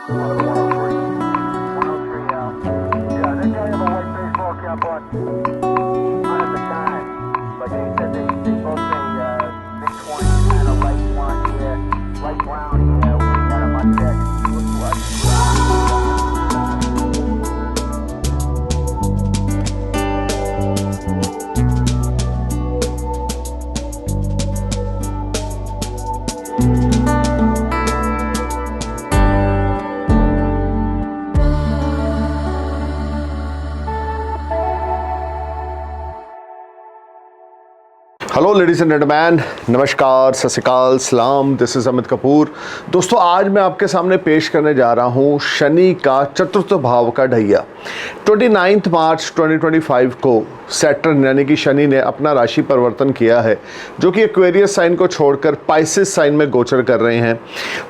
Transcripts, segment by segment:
Hello ladies and gentleman, नमस्कार, सत श्री अकाल, सलाम। This is Amit Kapoor. दोस्तों, आज मैं आपके सामने पेश करने जा रहा हूँ शनि का चतुर्थ भाव का ढैया। 29 मार्च 2025 को सैटर्न यानी कि शनि ने अपना राशि परिवर्तन किया है, जो कि एक्वेरियस साइन को छोड़कर पाइसेस साइन में गोचर कर रहे हैं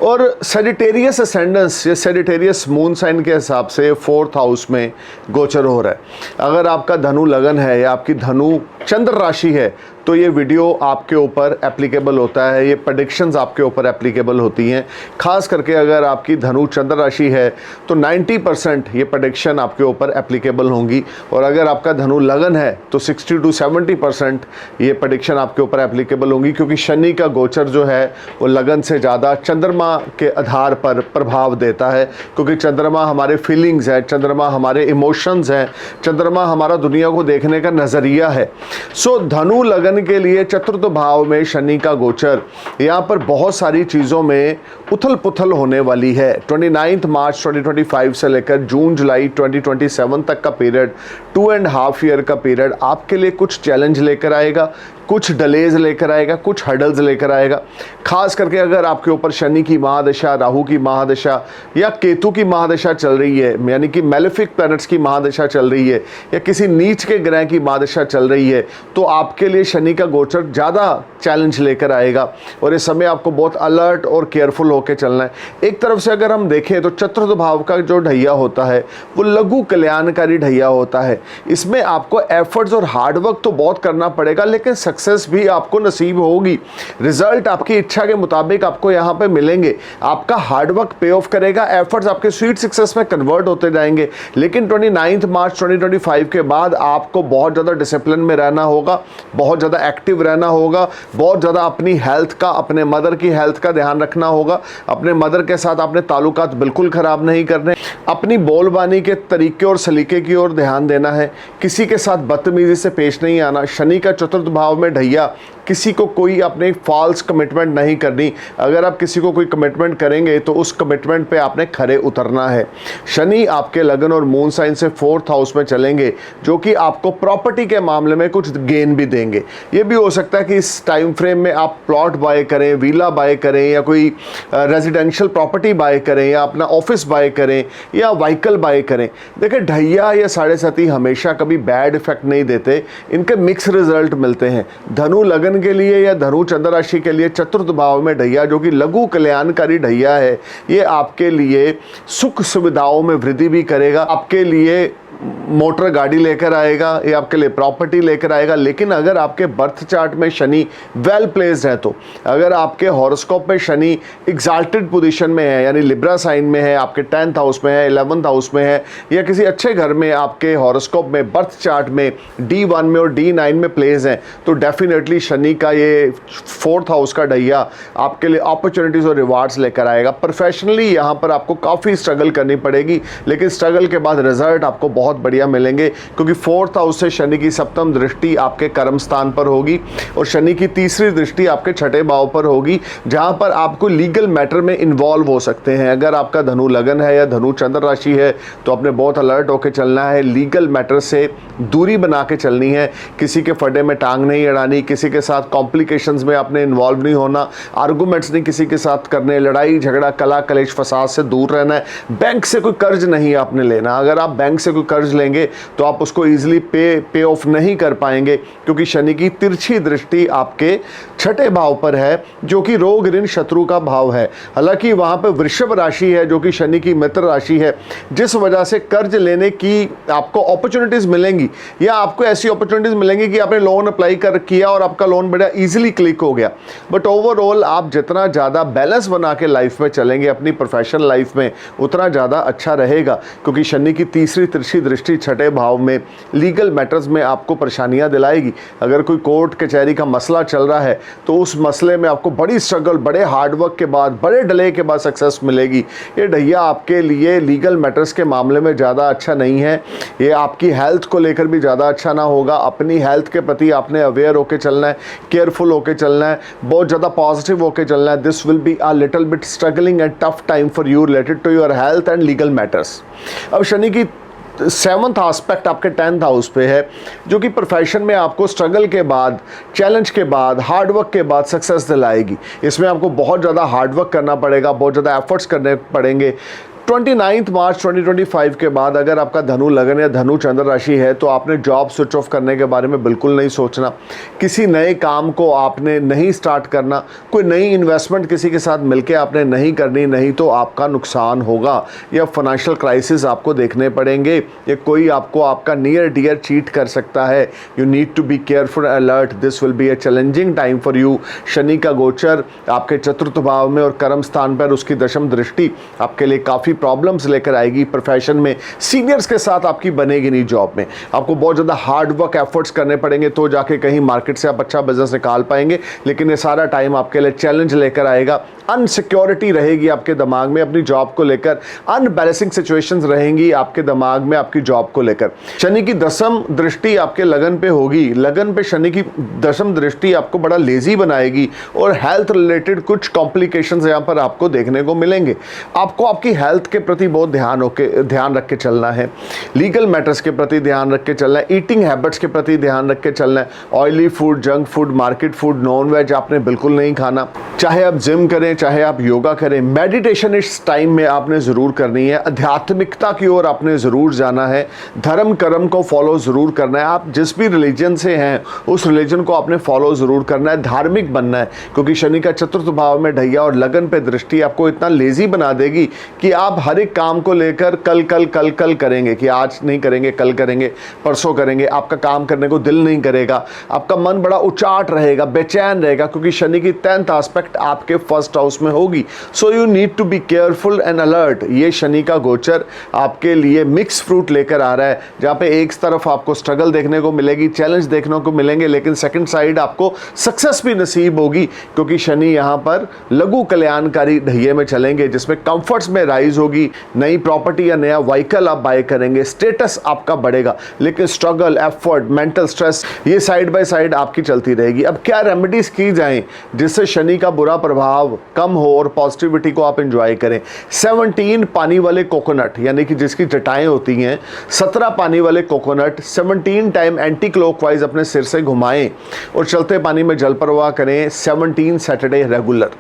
और सेजिटेरियस असेंडेंस या सेजिटेरियस मून साइन के हिसाब से 4th हाउस में गोचर हो रहा है। अगर आपका धनु लगन है या आपकी धनु चंद्र राशि है तो ये वीडियो आपके ऊपर एप्लीकेबल होता है, ये प्रेडिक्शंस आपके ऊपर एप्लीकेबल होती हैं। खास करके अगर आपकी धनु चंद्र राशि है तो 90% ये प्रेडिक्शन आपके ऊपर एप्लीकेबल होंगी, और अगर आपका धनु लगन है तो 60 to 70% ये प्रेडिक्शन आपके ऊपर एप्लीकेबल होंगी, क्योंकि शनि का गोचर जो है वो लगन से ज़्यादा चंद्रमा के आधार पर प्रभाव देता है, क्योंकि चंद्रमा हमारे फीलिंग्स है, चंद्रमा हमारे इमोशंस हैं, चंद्रमा हमारा दुनिया को देखने का नज़रिया है। सो धनु लगन के लिए चतुर्थ भाव में शनि का गोचर यहाँ पर बहुत सारी चीज़ों में उथल पुथल होने वाली है। 29 मार्च 2025 से लेकर जून जुलाई 2027 तक का पीरियड, 2.5 ईयर का पीरियड आपके लिए कुछ चैलेंज लेकर आएगा, कुछ डिलेज लेकर आएगा, कुछ हर्डल्स लेकर आएगा। खास करके अगर आपके ऊपर शनि की महादशा, राहु की महादशा या केतु की महादशा चल रही है, यानी कि मैलेफिक प्लैनेट्स की महादशा चल रही है, या किसी नीच के ग्रह की महादशा चल रही है, तो आपके लिए शनि का गोचर ज़्यादा चैलेंज लेकर आएगा और इस समय आपको बहुत अलर्ट और केयरफुल होकर चलना है। एक तरफ से अगर हम देखें तो चतुर्थ भाव का जो ढैया होता है वो लघु कल्याणकारी ढैया होता है। इसमें आपको एफर्ट्स और हार्डवर्क तो बहुत करना पड़ेगा, लेकिन सक्सेस भी आपको नसीब होगी। रिजल्ट आपकी इच्छा के मुताबिक आपको यहाँ पे मिलेंगे। आपका हार्डवर्क पे ऑफ करेगा, एफर्ट्स आपके स्वीट सक्सेस में कन्वर्ट होते जाएंगे। लेकिन 29 मार्च 2025 के बाद आपको बहुत ज़्यादा डिसिप्लिन में रहना होगा, बहुत ज़्यादा एक्टिव रहना होगा, बहुत ज़्यादा अपनी हेल्थ का, अपने मदर की हेल्थ का ध्यान रखना होगा। अपने मदर के साथ अपने ताल्लुकात बिल्कुल ख़राब नहीं करने, अपनी बोलबानी के तरीके और सलीके की ओर ध्यान देना है, किसी के साथ बदतमीजी से पेश नहीं आना। शनि का चतुर्थ भाव में ढैया, किसी को कोई अपने फॉल्स कमिटमेंट नहीं करनी। अगर आप किसी को कोई कमिटमेंट करेंगे तो उस कमिटमेंट पे आपने खरे उतरना है। शनि आपके लगन और मून साइन से 4th हाउस में चलेंगे, जो कि आपको प्रॉपर्टी के मामले में कुछ गेन भी देंगे। ये भी हो सकता है कि इस टाइम फ्रेम में आप प्लॉट बाय करें, विला बाय करें, या कोई रेजिडेंशियल प्रॉपर्टी बाय करें, या अपना ऑफिस बाय करें, या व्हीकल बाय करें। देखिए, ढैया या साढ़े साथी हमेशा कभी बैड इफेक्ट नहीं देते, इनके मिक्स रिजल्ट मिलते हैं। धनु लगन के लिए या धनु चंद्र राशि के लिए चतुर्थ भाव में ढैया, जो कि लघु कल्याणकारी ढैया है, ये आपके लिए सुख सुविधाओं में वृद्धि भी करेगा, आपके लिए मोटर गाड़ी लेकर आएगा, ये आपके लिए प्रॉपर्टी लेकर आएगा। लेकिन अगर आपके बर्थ चार्ट में शनि वेल प्लेस्ड है, तो अगर आपके हॉरोस्कोप में शनि एग्जाल्टेड पोजीशन में है, यानी लिब्रा साइन में है, आपके 10th हाउस में है, 11th हाउस में है, या किसी अच्छे घर में आपके हॉरोस्कोप में बर्थ चार्ट में D1 में और D9 में प्लेस है, तो डेफिनेटली शनि का ये 4th हाउस का ढैया आपके लिए अपॉर्चुनिटीज़ और रिवार्ड्स लेकर आएगा। प्रोफेशनली यहाँ पर आपको काफ़ी स्ट्रगल करनी पड़ेगी, लेकिन स्ट्रगल के बाद रिजल्ट आपको बहुत बढ़िया मिलेंगे, क्योंकि 4th हाउस से शनि की सप्तम दृष्टि आपके कर्म स्थान पर होगी और शनि की तीसरी दृष्टि आपके छठे भाव पर होगी, जहां पर आपको लीगल मैटर में इन्वॉल्व हो सकते हैं। अगर आपका धनु लगन है या धनु चंद्र राशि है तो आपने बहुत अलर्ट होकर चलना है, लीगल मैटर से दूरी बना के चलनी है, किसी के फड्डे में टांग नहीं अड़ानी, किसी के साथ कॉम्प्लिकेशंस में आपने इन्वॉल्व नहीं होना, आर्गूमेंट्स नहीं किसी के साथ करने, लड़ाई झगड़ा कला कलेश फसाद से दूर रहना है। बैंक से कोई कर्ज नहीं आपने लेना। अगर आप बैंक से कोई कर्ज लेंगे तो आप उसको ईजिली पे ऑफ नहीं कर पाएंगे, क्योंकि शनि की तिरछी दृष्टि आपके छठे भाव पर है, जो कि रोग ऋण शत्रु का भाव है। हालांकि वहाँ पर वृषभ राशि है जो कि शनि की मित्र राशि है, जिस वजह से कर्ज लेने की आपको अपॉर्चुनिटीज़ मिलेंगी, या आपको ऐसी अपॉर्चुनिटीज़ मिलेंगी कि आपने लोन अप्लाई कर किया और आपका लोन बड़ा इजीली क्लिक हो गया। बट ओवरऑल आप जितना ज़्यादा बैलेंस बना के लाइफ में चलेंगे अपनी प्रोफेशनल लाइफ में, उतना ज़्यादा अच्छा रहेगा, क्योंकि शनि की तीसरी तिरछी दृष्टि छठे भाव में लीगल मैटर्स में आपको परेशानियां दिलाएगी। अगर कोई कोर्ट कचहरी का मसला चल रहा है तो उस मसले में आपको बड़ी स्ट्रगल, बड़े हार्डवर्क के बाद, बड़े डिले के बाद सक्सेस मिलेगी। ये ढैया आपके लिए लीगल मैटर्स के मामले में ज़्यादा अच्छा नहीं है। ये आपकी हेल्थ को लेकर भी ज़्यादा अच्छा ना होगा। अपनी हेल्थ के प्रति आपने अवेयर होकर चलना है, केयरफुल होकर चलना है, बहुत ज़्यादा पॉजिटिव होकर चलना है। This will be a little bit struggling and tough time for you related to your health and legal matters. अब शनि की 7th एस्पेक्ट आपके 10th हाउस पे है, जो कि प्रोफेशन में आपको स्ट्रगल के बाद, चैलेंज के बाद, हार्डवर्क के बाद सक्सेस दिलाएगी। इसमें आपको बहुत ज़्यादा हार्डवर्क करना पड़ेगा, बहुत ज़्यादा एफर्ट्स करने पड़ेंगे। 29 मार्च 2025 के बाद अगर आपका धनु लगन या धनु चंद्र राशि है तो आपने जॉब स्विच ऑफ करने के बारे में बिल्कुल नहीं सोचना। किसी नए काम को आपने नहीं स्टार्ट करना, कोई नई इन्वेस्टमेंट किसी के साथ मिलके आपने नहीं करनी, नहीं तो आपका नुकसान होगा या फाइनेंशियल क्राइसिस आपको देखने पड़ेंगे, या कोई आपको आपका नियर डियर चीट कर सकता है। You need to be careful alert, this will be a challenging time for you. Shani का गोचर आपके चतुर्थ भाव में और कर्म स्थान पर उसकी दशम दृष्टि आपके लिए काफ़ी प्रॉब्लम्स लेकर आएगी। प्रोफेशन में सीनियर्स के साथ आपकी बनेगी नहीं, जॉब में आपको बहुत ज़्यादा हार्ड वर्क एफर्ट्स करने पड़ेंगे तो जाके कहीं मार्केट से आप अच्छा बिजनेस निकाल पाएंगे। लेकिन ये सारा टाइम आपके लिए चैलेंज लेकर आएगा। अनसिक्योरिटी रहेगी आपके दिमाग में अपनी जॉब को लेकर, अनबैलेंसिंग सिचुएशंस रहेंगी आपके दिमाग में आपकी जॉब को लेकर। शनि की दशम दृष्टि आपके लगन पे होगी। लगन पे शनि की दशम दृष्टि आपको बड़ा लेजी बनाएगी और हेल्थ रिलेटेड कुछ कॉम्प्लिकेशंस यहाँ पर आपको देखने को मिलेंगे। आपको आपकी हेल्थ के प्रति बहुत ध्यान रख के चलना है, लीगल मैटर्स के प्रति ध्यान रख के चलना है, ईटिंग हैबिट्स के प्रति ध्यान रख के चलना है। Oily food, junk food, market food, non veg आपने बिल्कुल नहीं खाना। चाहे आप जिम करें, चाहे आप योगा करें, मेडिटेशन इस टाइम में आपने ज़रूर करनी है। आध्यात्मिकता की ओर आपने ज़रूर जाना है। धर्म कर्म को फॉलो ज़रूर करना है। आप जिस भी रिलीजन से हैं उस रिलीजन को आपने फॉलो ज़रूर करना है, धार्मिक बनना है, क्योंकि शनि का चतुर्थ भाव में ढैया और लगन पे दृष्टि आपको इतना लेजी बना देगी कि आप हर एक काम को लेकर कल करेंगे, कि आज नहीं करेंगे, कल करेंगे, परसों करेंगे। आपका काम करने को दिल नहीं करेगा, आपका मन बड़ा उचाट रहेगा, बेचैन रहेगा, क्योंकि शनि की 10th एस्पेक्ट आपके फर्स्ट हाउस में होगी। So you need to be careful and alert. ये शनि का गोचर आपके लिए मिक्स फ्रूट लेकर आ रहा है, जहाँ पे एक तरफ आपको स्ट्रगल देखने को मिलेगी, चैलेंज देखने को मिलेंगे, लेकिन सेकंड साइड आपको सक्सेस भी नसीब होगी, क्योंकि शनि यहाँ पर लघु कल्याणकारी ढैये में चलेंगे, जिसमें कंफर्ट्स में राइज होगी। नई प्रॉपर्टी या नया व्हीकल आप बाय करेंगे, स्टेटस आपका बढ़ेगा, लेकिन स्ट्रगल, एफर्ट, मेंटल स्ट्रेस ये साइड बाय साइड आपकी चलती रहेगी। अब क्या रेमेडीज की जाएं जिससे शनि का बुरा प्रभाव कम हो और पॉजिटिविटी को आप एंजॉय करें? 17 पानी वाले कोकोनट, यानी कि जिसकी जटाएं होती हैं, 17 पानी वाले कोकोनट 17 टाइम एंटी क्लॉकवाइज अपने सिर से घुमाएं और चलते पानी में जल प्रवाह करें 17 सैटरडे रेगुलर।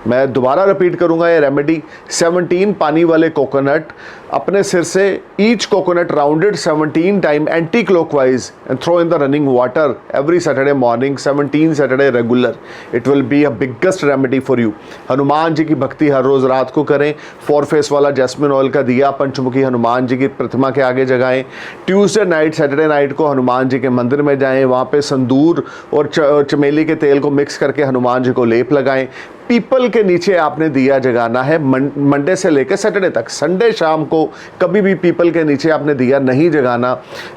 मैं दोबारा रिपीट करूंगा ये रेमेडी। 17 पानी वाले कोकोनट अपने सिर से, each coconut rounded 17 time anticlockwise and throw in the running water every Saturday morning, 17 Saturday regular. It will be a biggest remedy for you. Hanuman ji की भक्ति हर रोज़ रात को करें। 4 फेस वाला जैस्मिन ऑयल का दिया पंचमुखी हनुमान जी की प्रतिमा के आगे जगाएं। ट्यूसडे नाइट, सैटरडे नाइट को हनुमान जी के मंदिर में जाएं, वहाँ पे संदूर और चमेली के तेल को मिक्स करके हनुमान जी को लेप लगाएं। पीपल के नीचे आपने दिया जगाना है मंडे से लेकर सैटरडे तक। संडे शाम को कभी भी पीपल के नीचे आपने दिया नहीं जगाना।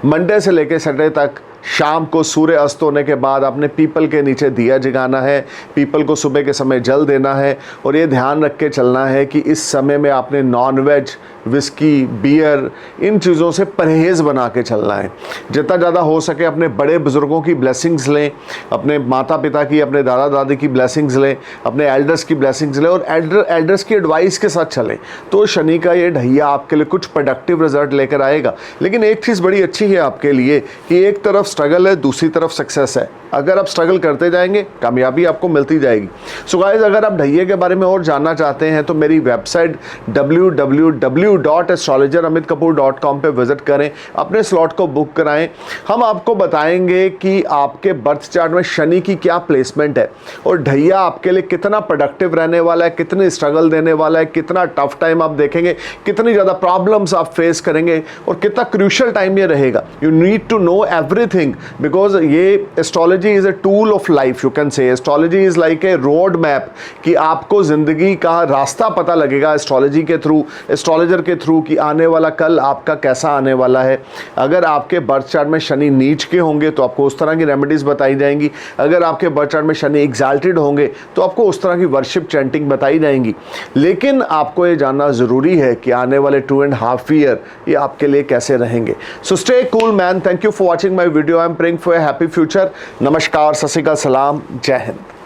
मंडे से लेकर सैटरडे तक शाम को सूर्य अस्त होने के बाद आपने पीपल के नीचे दिया जगाना है। पीपल को सुबह के समय जल देना है और ये ध्यान रख के चलना है कि इस समय में आपने नॉनवेज, विस्की, बियर, इन चीज़ों से परहेज़ बना के चलना है। जितना ज़्यादा हो सके अपने बड़े बुज़ुर्गों की ब्लेसिंग्स लें, अपने माता पिता की, अपने दादा दादी की ब्लेसिंग्स लें, अपने एल्डर्स की ब्लेसिंग्स लें और एल्डर्स की एडवाइस के साथ चलें। तो शनि का ये ढैया आपके लिए कुछ प्रोडक्टिव रिजल्ट लेकर आएगा। लेकिन एक चीज़ बड़ी अच्छी है आपके लिए कि एक तरफ स्ट्रगल है, दूसरी तरफ सक्सेस है। अगर आप स्ट्रगल करते जाएंगे कामयाबी आपको मिलती जाएगी। सो गाइस, अगर आप ढैया के बारे में और जानना चाहते हैं तो मेरी वेबसाइट www.astrologeramitkapoor.com पे विजिट करें, अपने स्लॉट को बुक कराएं। हम आपको बताएंगे कि आपके बर्थ चार्ट में शनि की क्या प्लेसमेंट है और ढैया आपके लिए कितना प्रोडक्टिव रहने वाला है, कितनी स्ट्रगल देने वाला है, कितना टफ टाइम आप देखेंगे, कितनी ज़्यादा प्रॉब्लम्स आप फेस करेंगे और कितना क्रूशियल टाइम ये रहेगा। You need to know everything because ये astrology is a tool of life. You can say astrology is like a road map कि आपको जिंदगी का रास्ता पता लगेगा एस्ट्रोलॉजी के थ्रू, एस्ट्रोलॉजर के थ्रू कि आने वाला कल आपका कैसा आने वाला है। अगर आपके बर्थ चार्ट में शनि नीच के होंगे तो आपको उस तरह की रेमेडीज बताई जाएंगी। अगर आपके बर्थ चार्ट में शनि एग्जाल्टेड होंगे तो आपको उस तरह की वर्शिप चैंटिंग बताई जाएंगी। लेकिन आपको ये जानना जरूरी है कि आने वाले 2.5 ईयर ये आपके लिए कैसे रहेंगे। So stay cool man, thank you for watching my video. I am praying for a happy future. नमस्कार, सत श्री अकाल, सलाम, जय हिंद।